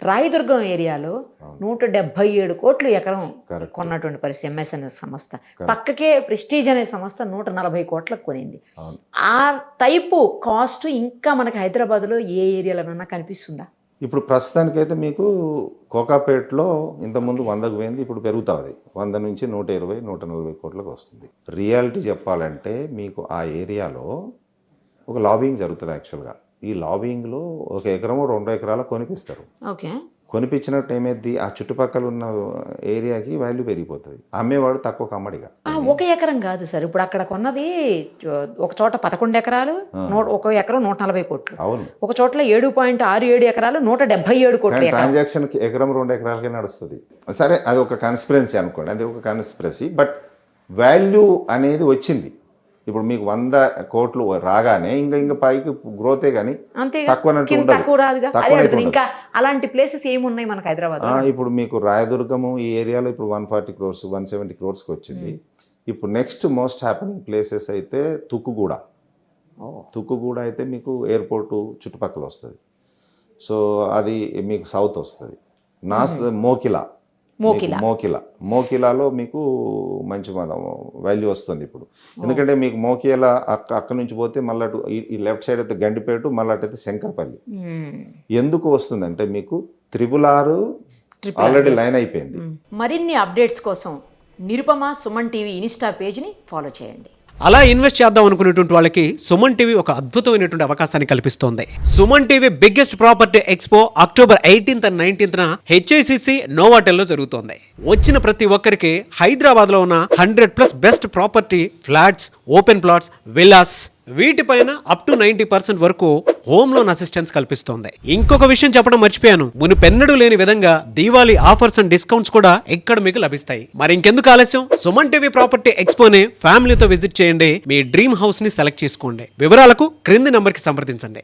రాయదుర్గం ఏరియాలో 177 కోట్లు ఎకరం Correct. కొన్నటువంటి పరిస్థితి ఎంఎస్ఎన్ఎస్ సంస్థ. పక్కకే ప్రెస్టీజ్ అనే సంస్థ 140 కోట్లకు కొనింది. అవును. ఆ టైపు కాస్ట్ ఇంకా మనకి హైదరాబాద్లో ఏ ఏరియాలోనన్నా కనిపిస్తుందా? ఇప్పుడు ప్రస్తుతానికైతే మీకు కోకాపేటలో ఇంతకుముందు 100కు పోయింది, ఇప్పుడు పెరుగుతుంది. 100 నుంచి 120, 140 కోట్లకు వస్తుంది. రియాలిటీ చెప్పాలంటే మీకు ఆ ఏరియాలో ఒక లాబింగ్ జరుగుతుంది యాక్చువల్గా. ఈ లాబింగ్లో 1 ఎకరమో 2 ఎకరాలు కొనిపిస్తారు. ఓకే. కొనిపించినట్టు ఏమైంది, ఆ చుట్టుపక్కల ఉన్న ఏరియాకి వాల్యూ పెరిగిపోతుంది. అమ్మేవాడు తక్కువ అమ్మడిగా. 1 ఎకరం కాదు సార్, ఇప్పుడు అక్కడ కొన్నది ఒక చోట 11 ఎకరాలు, 1 ఎకరం 140 కోట్లు. అవును. ఒక చోట్ల 7.67 ఎకరాలు 177 కోట్లు. ట్రాన్సాక్షన్కి ఎకరం 2 ఎకరాలకే నడుస్తుంది. సరే, అది ఒక కన్స్పిరెన్సీ అనుకోండి, అది ఒక కన్స్పిరసీ. బట్ వాల్యూ అనేది వచ్చింది. ఇప్పుడు మీకు 100 కోట్లు రాగానే ఇంకా పైకి గ్రోతే కానీ తక్కువ రాదుగా. ఇంకా అలాంటి ప్లేసెస్ ఏమున్నాయి మనకు హైదరాబాద్? ఇప్పుడు మీకు రాయదుర్గము ఈ ఏరియాలో ఇప్పుడు 140 క్రోర్స్ 170 క్రోర్స్కి వచ్చింది. ఇప్పుడు నెక్స్ట్ మోస్ట్ హ్యాపెనింగ్ ప్లేసెస్ అయితే తుక్కుగూడ అయితే మీకు ఎయిర్పోర్టు చుట్టుపక్కల వస్తుంది. సో అది మీకు సౌత్ వస్తుంది. మోకిలాలో మీకు మంచి వాల్యూ వస్తుంది ఇప్పుడు. ఎందుకంటే మీకు మోకిలా అక్కడ నుంచి పోతే మళ్ళీ ఈ లెఫ్ట్ సైడ్ అయితే గండిపేట, మళ్ళీ అటైతే శంకర్పల్లి. ఎందుకు వస్తుందంటే మీకు 666 ఆల్రెడీ లైన్ అయిపోయింది. మరిన్ని అప్డేట్స్ కోసం నిరుపమ సుమన్ టీవీ ఇన్స్టా పేజ్ని ఫాలో చేయండి. అలా ఇన్వెస్ట్ చేద్దాం అనుకునేటువంటి వాళ్ళకి సుమన్ టీవీ ఒక అద్భుతమైనటువంటి అవకాశాన్ని కల్పిస్తోంది. Suman TV biggest property expo October 18th and 19th HICC నోవాటెల్లో జరుగుతోంది. వచ్చిన ప్రతి ఒక్కరికి హైదరాబాద్లో ఉన్న 100+ best property flats, open plots, villas వీటిపైన అప్ టు 90% వరకు హోమ్ లోన్ అసిస్టెన్స్ కల్పిస్తోంది. ఇంకొక విషయం చెప్పడం మర్చిపోయాను, మునుపెన్నడూ లేని విధంగా దీవాళీ ఆఫర్స్ అండ్ డిస్కౌంట్స్ కూడా ఇక్కడ మీకు లభిస్తాయి. మరి ఇంకెందుకు ఆలస్యం, సుమన్ టీవీ ప్రాపర్టీ ఎక్స్పోని ఫ్యామిలీతో విజిట్ చేయండి. మీ డ్రీమ్ హౌస్ ని సెలెక్ట్ చేసుకోండి. వివరాలకు క్రింది నంబర్కి సంప్రదించండి.